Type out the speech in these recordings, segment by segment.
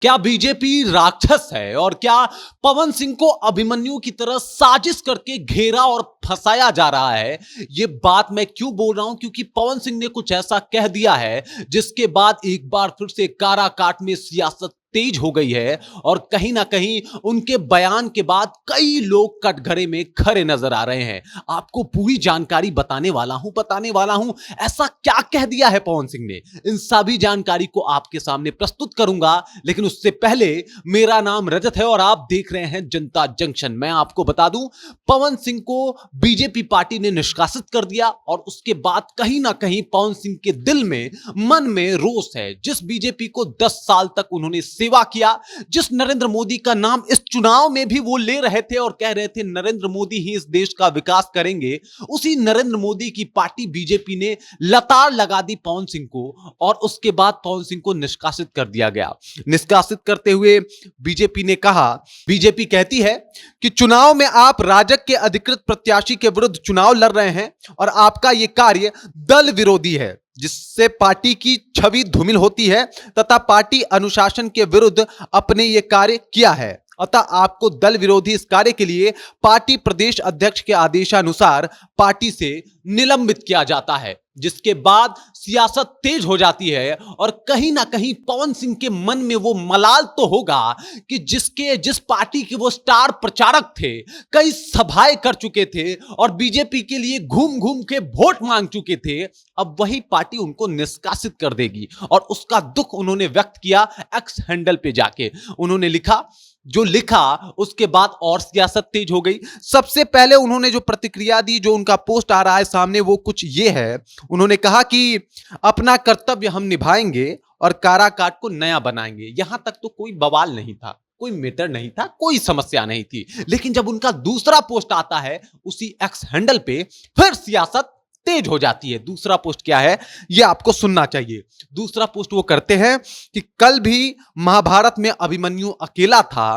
क्या बीजेपी राक्षस है और क्या पवन सिंह को अभिमन्यु की तरह साजिश करके घेरा और फंसाया जा रहा है? यह बात मैं क्यों बोल रहा हूं, क्योंकि पवन सिंह ने कुछ ऐसा कह दिया है जिसके बाद एक बार फिर से काराकाट में सियासत तेज हो गई है और कहीं ना कहीं उनके बयान के बाद कई लोग कटघरे में खड़े नजर आ रहे हैं। आपको पूरी जानकारी बताने वाला हूं ऐसा क्या कह दिया है पवन सिंह ने, इन सभी जानकारी को आपके सामने प्रस्तुत करूंगा। लेकिन उससे पहले, मेरा नाम रजत है और आप देख रहे हैं जनता जंक्शन। मैं आपको बता दूं, पवन सिंह को बीजेपी पार्टी ने निष्कासित कर दिया और उसके बाद कहीं ना कहीं पवन सिंह के दिल में, मन में रोष है। जिस बीजेपी को 10 साल तक उन्होंने सेवा किया, जिस नरेंद्र मोदी का नाम इस चुनाव में भी वो ले रहे थे और कह रहे थे नरेंद्र मोदी ही इस देश का विकास करेंगे, उसी नरेंद्र मोदी की पार्टी बीजेपी ने लताड़ लगा दी पवन सिंह को और उसके बाद पवन सिंह को निष्कासित कर दिया गया। निष्कासित करते हुए बीजेपी ने कहा, बीजेपी कहती है कि चुनाव में आप राजग के अधिकृत प्रत्याशी के विरुद्ध चुनाव लड़ रहे हैं और आपका यह कार्य दल विरोधी है, जिससे पार्टी की छवि धूमिल होती है तथा पार्टी अनुशासन के विरुद्ध अपने ये कार्य किया है। अतः आपको दल विरोधी इस कार्य के लिए पार्टी प्रदेश अध्यक्ष के आदेशानुसार पार्टी से निलंबित किया जाता है। जिसके बाद सियासत तेज हो जाती है और कहीं ना कहीं पवन सिंह के मन में वो मलाल तो होगा कि जिस पार्टी के वो स्टार प्रचारक थे, कई सभाएं कर चुके थे और बीजेपी के लिए घूम घूम के वोट मांग चुके थे, अब वही पार्टी उनको निष्कासित कर देगी। और उसका दुख उन्होंने व्यक्त किया एक्स हैंडल पे जाके। उन्होंने लिखा जो लिखा, उसके बाद और सियासत तेज हो गई। सबसे पहले उन्होंने जो प्रतिक्रिया दी, जो उनका पोस्ट आ रहा है सामने, वो कुछ ये है। उन्होंने कहा कि अपना कर्तव्य हम निभाएंगे और काराकाट को नया बनाएंगे। यहां तक तो कोई बवाल नहीं था, कोई मैटर नहीं था, कोई समस्या नहीं थी। लेकिन जब उनका दूसरा पोस्ट आता है उसी एक्स हैंडल पे, फिर सियासत तेज हो जाती है। दूसरा पोस्ट क्या है यह आपको सुनना चाहिए। दूसरा पोस्ट वो करते हैं कि कल भी महाभारत में अभिमन्यु अकेला था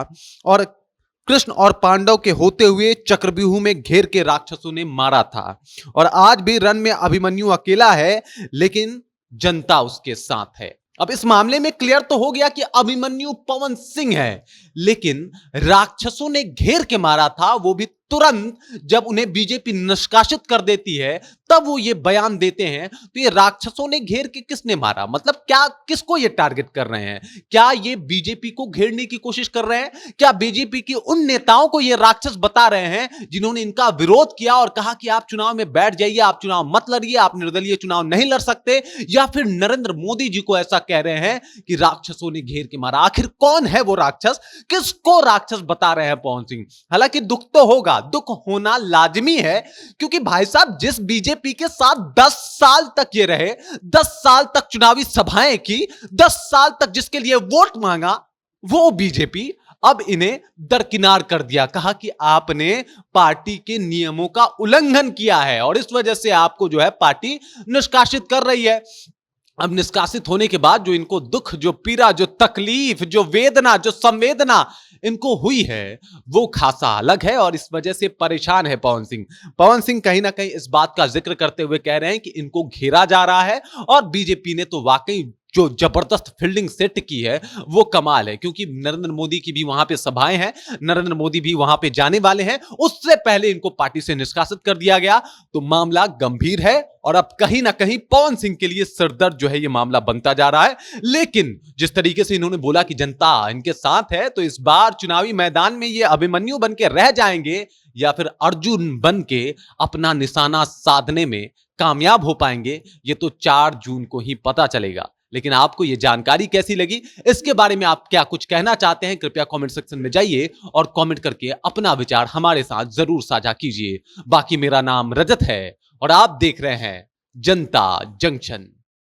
और कृष्ण और पांडव के होते हुए चक्रव्यूह में घेर के राक्षसों ने मारा था, और आज भी रण में अभिमन्यु अकेला है लेकिन जनता उसके साथ है। अब इस मामले में क्लियर तो हो गया कि अभिमन्यु पवन सिंह है, लेकिन राक्षसों ने घेर के मारा था, वो भी तुरंत जब उन्हें बीजेपी निष्कासित कर देती है तब वो ये बयान देते हैं। तो ये राक्षसों ने घेर के किसने मारा, मतलब क्या, किसको ये टारगेट कर रहे हैं? क्या ये बीजेपी को घेरने की कोशिश कर रहे हैं? क्या बीजेपी के उन नेताओं को ये राक्षस बता रहे हैं जिन्होंने इनका विरोध किया और कहा कि आप चुनाव में बैठ जाइए, आप चुनाव मत लड़िए, आप निर्दलीय चुनाव नहीं लड़ सकते? या फिर नरेंद्र मोदी जी को ऐसा कह रहे हैं कि राक्षसों ने घेर के मारा? आखिर कौन है वो राक्षस, किसको राक्षस बता रहे हैं पवन सिंह? हालांकि दुख तो होगा, दुख होना लाजमी है, क्योंकि भाई साहब जिस बीजेपी के साथ 10 साल तक ये रहे, 10 साल तक चुनावी सभाएं की, 10 साल तक जिसके लिए वोट मांगा, वो बीजेपी अब इन्हें दरकिनार कर दिया। कहा कि आपने पार्टी के नियमों का उल्लंघन किया है और इस वजह से आपको जो है पार्टी निष्कासित कर रही है। अब निष्कासित होने के बाद जो इनको दुख, जो पीड़ा, जो तकलीफ, जो वेदना, जो संवेदना इनको हुई है, वो खासा अलग है और इस वजह से परेशान है पवन सिंह। पवन सिंह कहीं ना कहीं इस बात का जिक्र करते हुए कह रहे हैं कि इनको घेरा जा रहा है और बीजेपी ने तो वाकई जो जबरदस्त फील्डिंग सेट की है वो कमाल है, क्योंकि नरेंद्र मोदी की भी वहां पे सभाएं हैं, नरेंद्र मोदी भी वहां पे जाने वाले हैं, उससे पहले इनको पार्टी से निष्कासित कर दिया गया। तो मामला गंभीर है और अब कहीं ना कहीं पवन सिंह के लिए सरदर्द जो है ये मामला बनता जा रहा है। लेकिन जिस तरीके से इन्होंने बोला कि जनता इनके साथ है, तो इस बार चुनावी मैदान में ये अभिमन्यु बन के रह जाएंगे या फिर अर्जुन बन के अपना निशाना साधने में कामयाब हो पाएंगे, ये तो 4 जून को ही पता चलेगा। लेकिन आपको यह जानकारी कैसी लगी, इसके बारे में आप क्या कुछ कहना चाहते हैं, कृपया कमेंट सेक्शन में जाइए और कमेंट करके अपना विचार हमारे साथ जरूर साझा कीजिए। बाकी मेरा नाम रजत है और आप देख रहे हैं जनता जंक्शन।